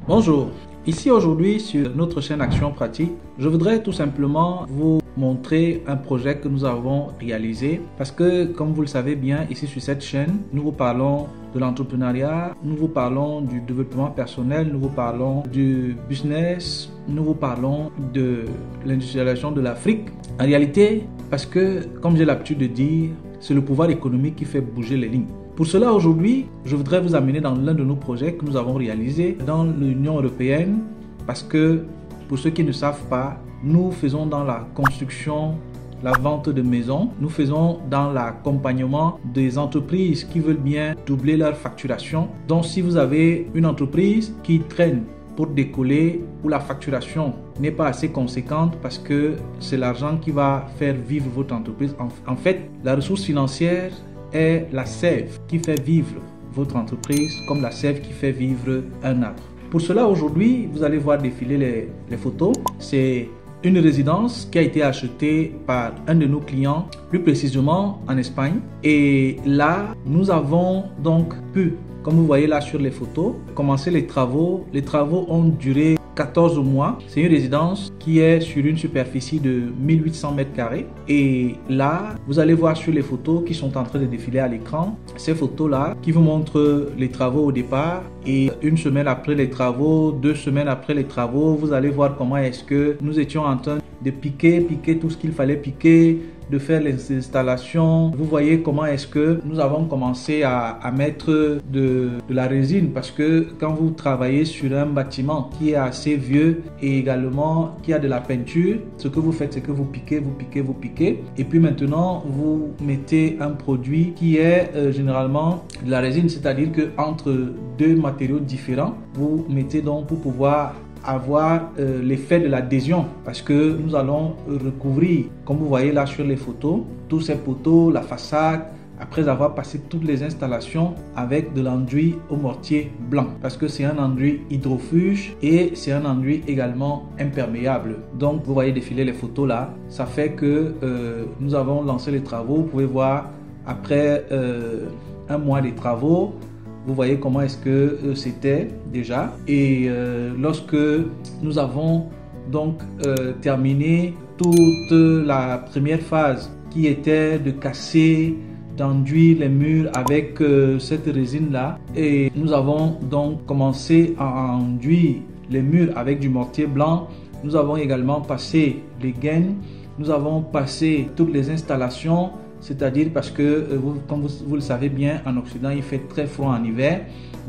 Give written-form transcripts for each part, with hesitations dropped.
Bonjour, ici aujourd'hui sur notre chaîne Action Pratique, je voudrais tout simplement vous montrer un projet que nous avons réalisé parce que comme vous le savez bien, ici sur cette chaîne, nous vous parlons de l'entrepreneuriat, nous vous parlons du développement personnel, nous vous parlons du business, nous vous parlons de l'industrialisation de l'Afrique. En réalité, parce que comme j'ai l'habitude de dire, c'est le pouvoir économique qui fait bouger les lignes. Pour cela, aujourd'hui, je voudrais vous amener dans l'un de nos projets que nous avons réalisé dans l'Union européenne parce que, pour ceux qui ne savent pas, nous faisons dans la construction, la vente de maisons, nous faisons dans l'accompagnement des entreprises qui veulent bien doubler leur facturation. Donc, si vous avez une entreprise qui traîne pour décoller, où la facturation n'est pas assez conséquente parce que c'est l'argent qui va faire vivre votre entreprise. En fait, la ressource financière est la sève qui fait vivre votre entreprise comme la sève qui fait vivre un arbre. Pour cela, aujourd'hui, vous allez voir défiler les photos. C'est une résidence qui a été achetée par un de nos clients, plus précisément en Espagne. Et là, nous avons donc pu, comme vous voyez là sur les photos, commencer les travaux. Les travaux ont duré 14 mois. C'est une résidence qui est sur une superficie de 1800 mètres carrés. Et là, vous allez voir sur les photos qui sont en train de défiler à l'écran, ces photos-là qui vous montrent les travaux au départ. Et une semaine après les travaux, 2 semaines après les travaux, vous allez voir comment est-ce que nous étions en train de piquer tout ce qu'il fallait piquer, de faire les installations. Vous voyez comment est-ce que nous avons commencé à mettre de la résine parce que quand vous travaillez sur un bâtiment qui est assez vieux et également qui a de la peinture, ce que vous faites, c'est que vous piquez et puis maintenant vous mettez un produit qui est généralement de la résine, c'est-à-dire que entre deux matériaux différents, vous mettez donc pour pouvoir avoir l'effet de l'adhésion parce que nous allons recouvrir, comme vous voyez là sur les photos, tous ces poteaux, la façade, après avoir passé toutes les installations avec de l'enduit au mortier blanc parce que c'est un enduit hydrofuge et c'est un enduit également imperméable. Donc vous voyez défiler les photos là, ça fait que nous avons lancé les travaux. Vous pouvez voir après un mois de travaux, vous voyez comment est-ce que c'était déjà. Et lorsque nous avons donc terminé toute la première phase qui était de casser, d'enduire les murs avec cette résine là, et nous avons donc commencé à enduire les murs avec du mortier blanc. Nous avons également passé les gaines, nous avons passé toutes les installations. C'est-à-dire parce que, comme vous le savez bien, en Occident, il fait très froid en hiver.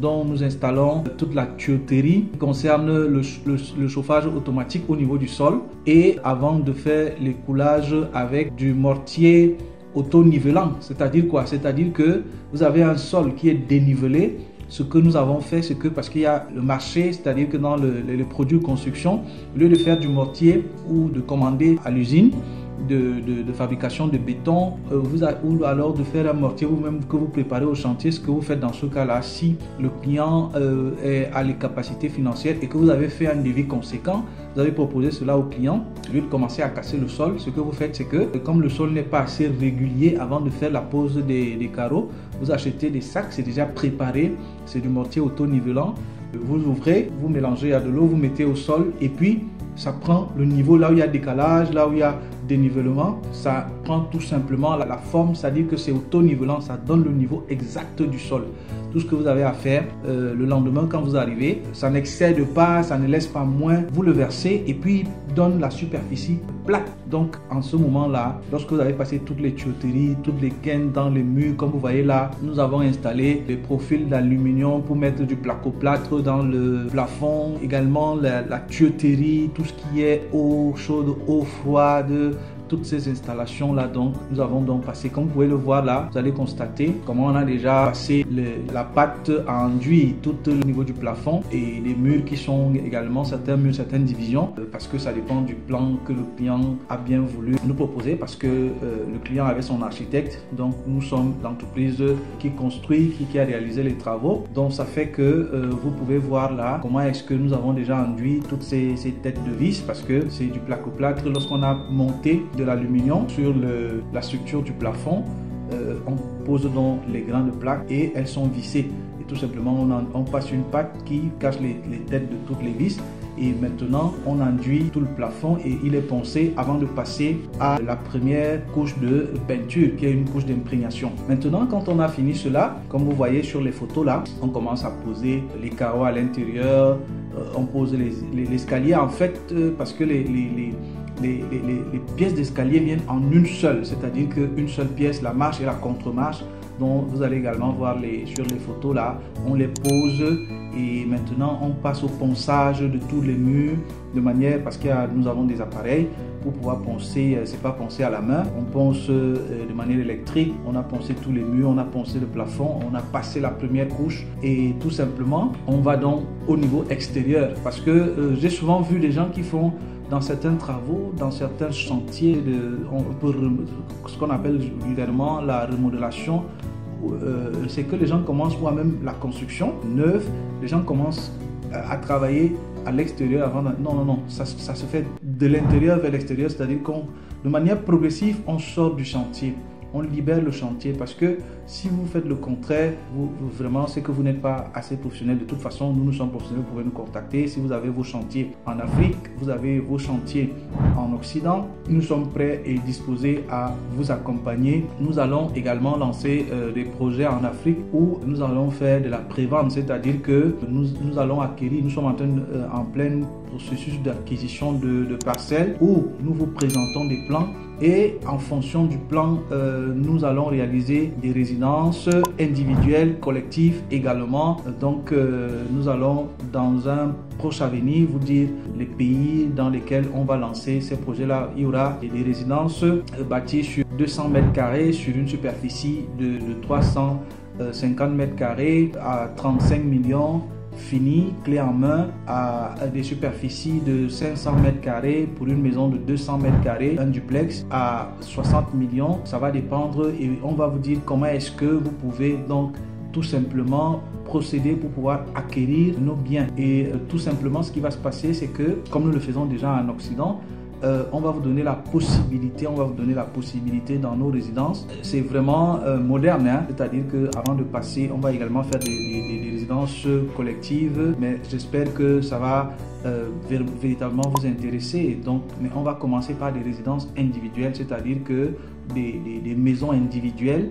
Donc, nous installons toute la tuyauterie qui concerne le chauffage automatique au niveau du sol. Et avant de faire l'écoulage avec du mortier auto-nivelant. C'est-à-dire quoi? C'est-à-dire que vous avez un sol qui est dénivelé. Ce que nous avons fait, c'est que parce qu'il y a le marché, c'est-à-dire que dans les produits de construction, au lieu de faire du mortier ou de commander à l'usine, de fabrication de béton ou alors de faire un mortier vous-même que vous préparez au chantier, ce que vous faites dans ce cas-là, si le client a les capacités financières et que vous avez fait un devis conséquent, vous avez proposé cela au client, au lieu de commencer à casser le sol, ce que vous faites, c'est que comme le sol n'est pas assez régulier avant de faire la pose des carreaux, vous achetez des sacs, c'est déjà préparé, c'est du mortier auto-nivelant, vous ouvrez, vous mélangez à de l'eau, vous mettez au sol et puis ça prend le niveau là où il y a décalage, là où il y a dénivellement, ça prend tout simplement la forme, c'est-à-dire que c'est auto-nivelant, ça donne le niveau exact du sol. Tout ce que vous avez à faire le lendemain quand vous arrivez, ça n'excède pas, ça ne laisse pas moins, vous le versez et puis donne la superficie plate. Donc en ce moment-là, lorsque vous avez passé toutes les tuyauteries, toutes les gaines dans les murs, comme vous voyez là, nous avons installé des profils d'aluminium pour mettre du placo-plâtre dans le plafond, également la tuyauterie, tout ce qui est eau chaude, eau froide, toutes ces installations là. Donc nous avons donc passé, comme vous pouvez le voir là, vous allez constater comment on a déjà passé la pâte à enduire tout le niveau du plafond et les murs qui sont également certains murs, certaines divisions parce que ça dépend du plan que le client a bien voulu nous proposer parce que le client avait son architecte. Donc nous sommes l'entreprise qui construit, qui a réalisé les travaux. Donc ça fait que vous pouvez voir là comment est-ce que nous avons déjà enduit toutes ces têtes de vis parce que c'est du placo-plâtre. Lorsqu'on a monté de l'aluminium sur la structure du plafond, on pose donc les grains de plaques et elles sont vissées. et tout simplement on passe une pâte qui cache les têtes de toutes les vis. Et maintenant, on enduit tout le plafond et il est poncé avant de passer à la première couche de peinture qui est une couche d'imprégnation. Maintenant, quand on a fini cela, comme vous voyez sur les photos là, on commence à poser les carreaux à l'intérieur, on pose l'escalier en fait parce que les pièces d'escalier viennent en une seule, c'est-à-dire qu'une seule pièce, la marche et la contre-marche, dont vous allez également voir sur les photos là, on les pose et maintenant on passe au ponçage de tous les murs de manière, parce que nous avons des appareils pour pouvoir poncer, c'est pas poncer à la main, on ponce de manière électrique, on a poncé tous les murs, on a poncé le plafond, on a passé la première couche et tout simplement on va donc au niveau extérieur parce que j'ai souvent vu des gens qui font dans certains travaux, dans certains chantiers, ce qu'on appelle vulgairement la remodélation, c'est que les gens commencent, ou même la construction neuve, les gens commencent à travailler à l'extérieur avant. Non, ça se fait de l'intérieur vers l'extérieur, c'est-à-dire de manière progressive, on sort du chantier. On libère le chantier parce que si vous faites le contraire, vraiment, c'est que vous n'êtes pas assez professionnel. De toute façon, nous sommes professionnels, vous pouvez nous contacter. Si vous avez vos chantiers en Afrique, vous avez vos chantiers en Occident, nous sommes prêts et disposés à vous accompagner. Nous allons également lancer des projets en Afrique où nous allons faire de la prévente, c'est-à-dire que nous allons acquérir, nous sommes en plein processus d'acquisition de parcelles où nous vous présentons des plans et en fonction du plan, nous allons réaliser des résidences individuelles, collectives également. Donc, nous allons dans un proche avenir vous dire les pays dans lesquels on va lancer ces projets-là. Il y aura des résidences bâties sur 200 mètres carrés sur une superficie de 350 mètres carrés à 35 millions. Fini, clé en main, à des superficies de 500 mètres carrés pour une maison de 200 mètres carrés, un duplex à 60 millions. Ça va dépendre et on va vous dire comment est-ce que vous pouvez donc tout simplement procéder pour pouvoir acquérir nos biens. Et tout simplement, ce qui va se passer, c'est que, comme nous le faisons déjà en Occident, on va vous donner la possibilité, dans nos résidences. C'est vraiment moderne, hein? C'est-à-dire qu'avant de passer, on va également faire des résidences collectives, mais j'espère que ça va véritablement vous intéresser. Donc, mais on va commencer par des résidences individuelles, c'est-à-dire que des maisons individuelles,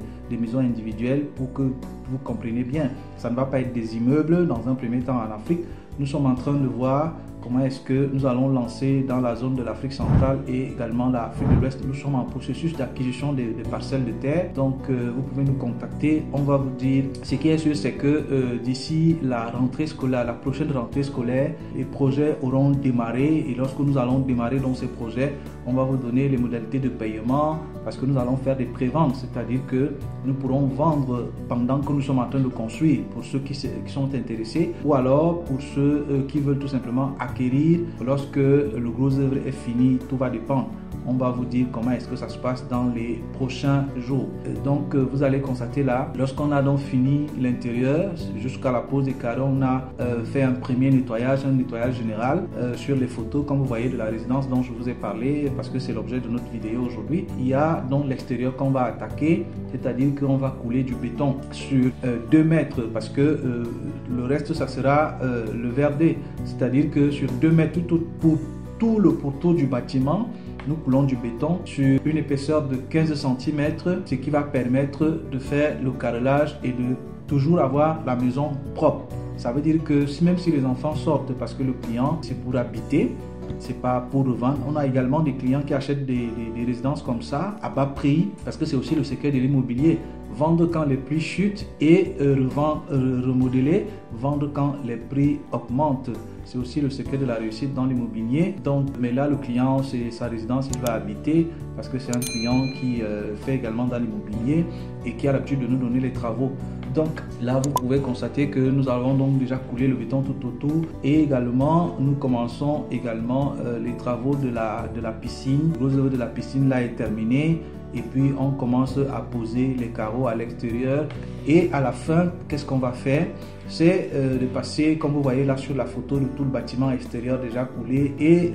pour que vous compreniez bien. Ça ne va pas être des immeubles dans un premier temps en Afrique. Nous sommes en train de voir comment est-ce que nous allons lancer dans la zone de l'Afrique centrale et également l'Afrique de l'Ouest. Nous sommes en processus d'acquisition des parcelles de terre. Donc, vous pouvez nous contacter. On va vous dire, ce qui est sûr, c'est que d'ici la rentrée scolaire, la prochaine rentrée scolaire, les projets auront démarré. Et lorsque nous allons démarrer dans ces projets, on va vous donner les modalités de paiement parce que nous allons faire des préventes, c'est-à-dire que nous pourrons vendre pendant que nous sommes en train de construire pour ceux qui sont intéressés ou alors pour ceux qui veulent tout simplement acquérir lorsque le gros œuvre est fini. Tout va dépendre. On va vous dire comment est-ce que ça se passe dans les prochains jours. Donc, vous allez constater là, lorsqu'on a donc fini l'intérieur, jusqu'à la pose des carreaux, on a fait un premier nettoyage, un nettoyage général sur les photos, comme vous voyez, de la résidence dont je vous ai parlé, parce que c'est l'objet de notre vidéo aujourd'hui. Il y a donc l'extérieur qu'on va attaquer, c'est-à-dire qu'on va couler du béton sur 2 mètres, parce que le reste, ça sera le verdé, c'est-à-dire que sur 2 mètres, pour tout le pourtour du bâtiment, nous coulons du béton sur une épaisseur de 15 cm, ce qui va permettre de faire le carrelage et de toujours avoir la maison propre. Ça veut dire que même si les enfants sortent parce que le client, c'est pour habiter, c'est pas pour revendre. On a également des clients qui achètent des résidences comme ça à bas prix parce que c'est aussi le secret de l'immobilier. Vendre quand les prix chutent et remodeler, vendre quand les prix augmentent. C'est aussi le secret de la réussite dans l'immobilier. Donc, mais là, le client, c'est sa résidence, il va habiter parce que c'est un client qui fait également dans l'immobilier et qui a l'habitude de nous donner les travaux. Donc là, vous pouvez constater que nous avons donc déjà coulé le béton tout autour et également, nous commençons également les travaux de la piscine. Le gros œuvre de la piscine là est terminé. Et puis on commence à poser les carreaux à l'extérieur et à la fin, qu'est-ce qu'on va faire? C'est de passer, comme vous voyez là sur la photo, de tout le bâtiment extérieur déjà coulé et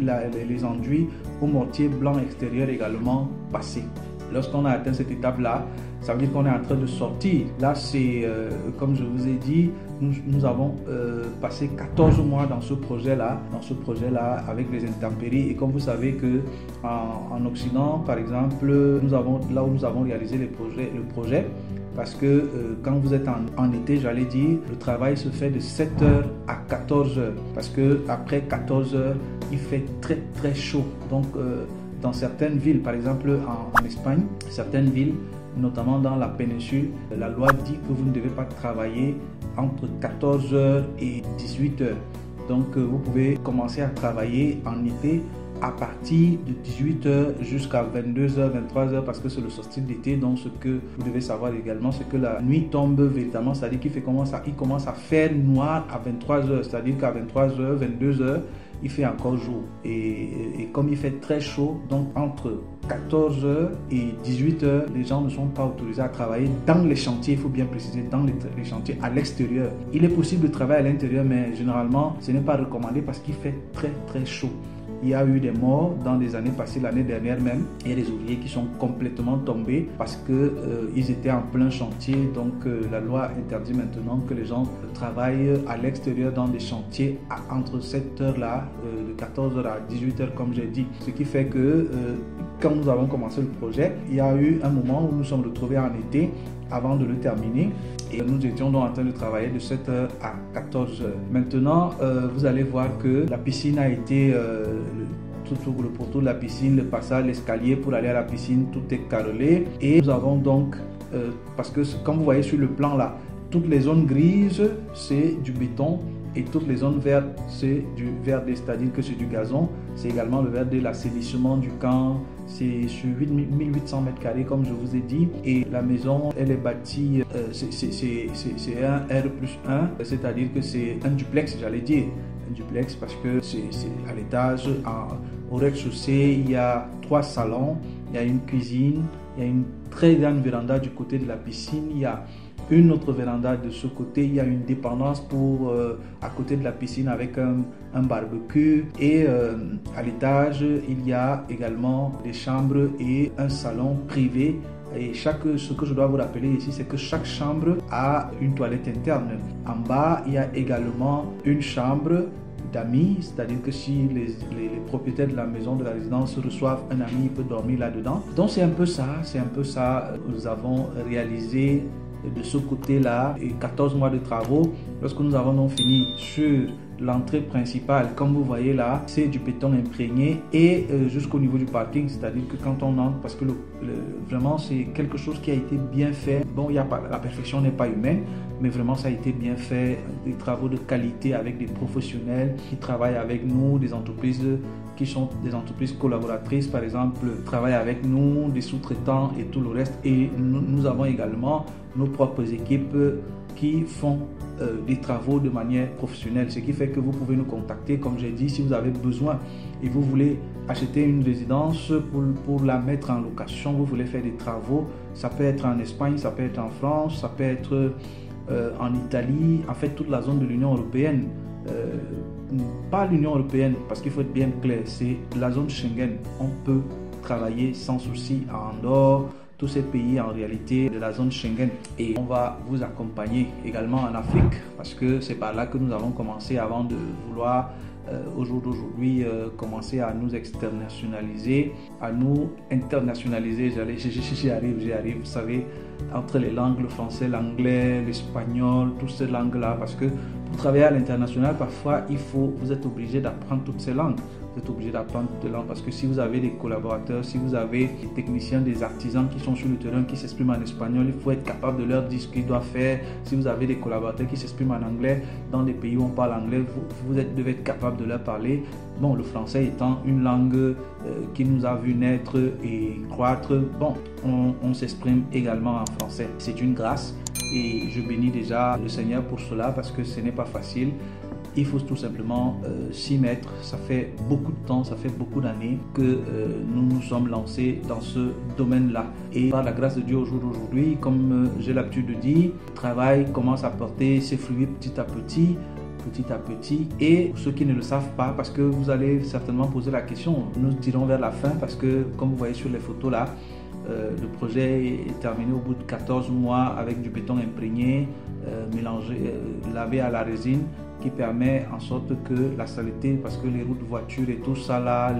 les enduits au mortier blanc extérieur également passé. Lorsqu'on a atteint cette étape-là, ça veut dire qu'on est en train de sortir. Là, c'est, comme je vous ai dit, nous avons passé 14 mois dans ce projet-là, avec les intempéries. Et comme vous savez que en Occident, par exemple, là où nous avons réalisé le projet, parce que quand vous êtes en été, j'allais dire, le travail se fait de 7h à 14h. Parce que après 14h, il fait très très chaud. Donc, dans certaines villes, par exemple en Espagne, certaines villes, notamment dans la péninsule, la loi dit que vous ne devez pas travailler entre 14h et 18h. Donc, vous pouvez commencer à travailler en été à partir de 18h jusqu'à 22h, 23h, parce que c'est le solstice d'été. Donc ce que vous devez savoir également, c'est que la nuit tombe véritablement, c'est-à-dire qu'il commence à faire noir à 23h, c'est-à-dire qu'à 23h, 22h, il fait encore jour. Et comme il fait très chaud, donc entre 14h et 18h, les gens ne sont pas autorisés à travailler dans les chantiers, il faut bien préciser, dans les chantiers à l'extérieur. Il est possible de travailler à l'intérieur, mais généralement, ce n'est pas recommandé parce qu'il fait très très chaud. Il y a eu des morts dans les années passées, l'année dernière même. Il y a des ouvriers qui sont complètement tombés parce qu'ils étaient en plein chantier. Donc la loi interdit maintenant que les gens travaillent à l'extérieur dans des chantiers entre cette heure-là, de 14h à 18h comme j'ai dit. Ce qui fait que quand nous avons commencé le projet, il y a eu un moment où nous sommes retrouvés en été avant de le terminer. Et nous étions donc en train de travailler de 7h à 14h. Maintenant, vous allez voir que la piscine a été, tout le poteau de la piscine, le passage, l'escalier pour aller à la piscine, tout est carrelé. Et nous avons donc, parce que comme vous voyez sur le plan là, toutes les zones grises, c'est du béton. Et toutes les zones vertes, c'est du verdé, c'est-à-dire que c'est du gazon. C'est également le verdé, l'assainissement du camp. C'est sur 1800 mètres carrés, comme je vous ai dit. Et la maison, elle est bâtie, c'est un R+1, c'est-à-dire que c'est un duplex, j'allais dire. Un duplex parce que c'est à l'étage. Au rez-de-chaussée, il y a 3 salons, il y a une cuisine, il y a une très grande véranda du côté de la piscine. Il y a une autre véranda de ce côté, il y a une dépendance à côté de la piscine avec un barbecue et à l'étage il y a également des chambres et un salon privé. Et ce que je dois vous rappeler ici, c'est que chaque chambre a une toilette interne. En bas, il y a également une chambre d'amis, c'est-à-dire que si les propriétaires de la maison, de la résidence reçoivent un ami, il peut dormir là-dedans. Donc c'est un peu ça, nous avons réalisé de ce côté-là et 14 mois de travaux. Lorsque nous avons donc fini sur l'entrée principale, comme vous voyez là, c'est du béton imprégné et jusqu'au niveau du parking, c'est-à-dire que quand on entre, parce que vraiment c'est quelque chose qui a été bien fait. Bon, la perfection n'est pas humaine, mais vraiment ça a été bien fait, des travaux de qualité avec des professionnels qui travaillent avec nous, des entreprises qui sont des entreprises collaboratrices par exemple, travaillent avec nous, des sous-traitants et tout le reste. Et nous avons également nos propres équipes qui font des travaux de manière professionnelle, ce qui fait que vous pouvez nous contacter, comme j'ai dit, si vous avez besoin et vous voulez acheter une résidence pour la mettre en location, vous voulez faire des travaux, ça peut être en Espagne, ça peut être en France, ça peut être en Italie, en fait toute la zone de l'Union européenne, pas l'Union européenne parce qu'il faut être bien clair, c'est la zone Schengen, on peut travailler sans souci à Andorre, tous ces pays en réalité de la zone Schengen, et on va vous accompagner également en Afrique parce que c'est par là que nous avons commencé avant de vouloir au jour d'aujourd'hui commencer à nous internationaliser, j'y arrive, vous savez, entre les langues, le français, l'anglais, l'espagnol, toutes ces langues-là, parce que pour travailler à l'international, parfois vous êtes obligé d'apprendre toutes ces langues. Vous êtes obligé d'apprendre toutes les langues parce que si vous avez des collaborateurs, si vous avez des techniciens, des artisans qui sont sur le terrain, qui s'expriment en espagnol, il faut être capable de leur dire ce qu'ils doivent faire. Si vous avez des collaborateurs qui s'expriment en anglais, dans des pays où on parle anglais, vous devez être capable de leur parler. Bon, le français étant une langue qui nous a vu naître et croître, bon, on s'exprime également en français. C'est une grâce et je bénis déjà le Seigneur pour cela parce que ce n'est pas facile. Il faut tout simplement s'y mettre. Ça fait beaucoup de temps, ça fait beaucoup d'années que nous nous sommes lancés dans ce domaine-là. Et par la grâce de Dieu, au jour d'aujourd'hui, comme j'ai l'habitude de dire, le travail commence à porter ses fruits petit à petit. Et pour ceux qui ne le savent pas, parce que vous allez certainement poser la question, nous dirons vers la fin, parce que comme vous voyez sur les photos là, Le projet est terminé au bout de 14 mois avec du béton imprégné, mélangé, lavé à la résine, qui permet en sorte que la saleté, parce que les routes de voiture et tout ça là,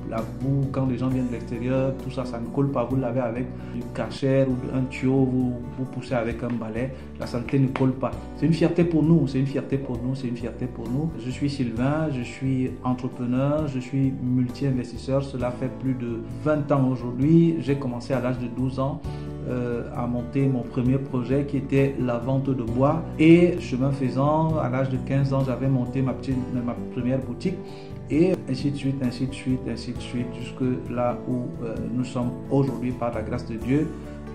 la boue, quand les gens viennent de l'extérieur, tout ça, ça ne colle pas. Vous lavez avec du Karcher ou un tuyau, vous poussez avec un balai, la saleté ne colle pas. C'est une fierté pour nous, c'est une fierté pour nous, c'est une fierté pour nous. Je suis Sylvain, je suis entrepreneur, je suis multi-investisseur. Cela fait plus de 20 ans aujourd'hui. J'ai commencé à l'âge de 12 ans. À monter mon premier projet qui était la vente de bois, et chemin faisant, à l'âge de 15 ans, j'avais monté ma première boutique, et ainsi de suite, ainsi de suite, ainsi de suite, jusque là où nous sommes aujourd'hui par la grâce de Dieu.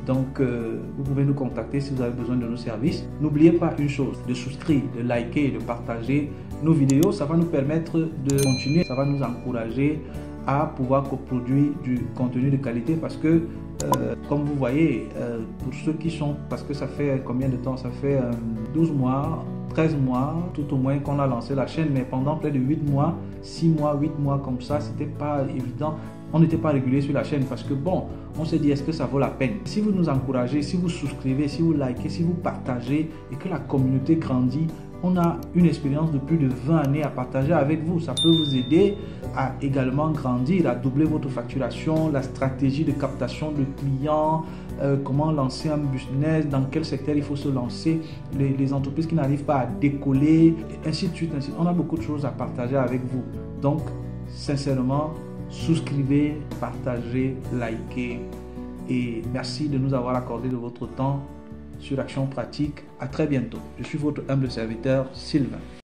Donc vous pouvez nous contacter si vous avez besoin de nos services. N'oubliez pas une chose, de souscrire, de liker et de partager nos vidéos. Ça va nous permettre de continuer, ça va nous encourager à pouvoir coproduire du contenu de qualité, parce que comme vous voyez, pour ceux qui sont, parce que ça fait combien de temps? Ça fait 12 mois, 13 mois, tout au moins qu'on a lancé la chaîne, mais pendant près de 8 mois, 6 mois, 8 mois comme ça, c'était pas évident. On n'était pas régulier sur la chaîne parce que bon, on s'est dit, est-ce que ça vaut la peine? Si vous nous encouragez, si vous souscrivez, si vous likez, si vous partagez et que la communauté grandit, on a une expérience de plus de 20 années à partager avec vous. Ça peut vous aider à également grandir, à doubler votre facturation, la stratégie de captation de clients, comment lancer un business, dans quel secteur il faut se lancer, les entreprises qui n'arrivent pas à décoller, et ainsi de suite, ainsi de suite. On a beaucoup de choses à partager avec vous. Donc, sincèrement, souscrivez, partagez, likez, et merci de nous avoir accordé de votre temps sur Action Pratique. À très bientôt. Je suis votre humble serviteur, Sylvain.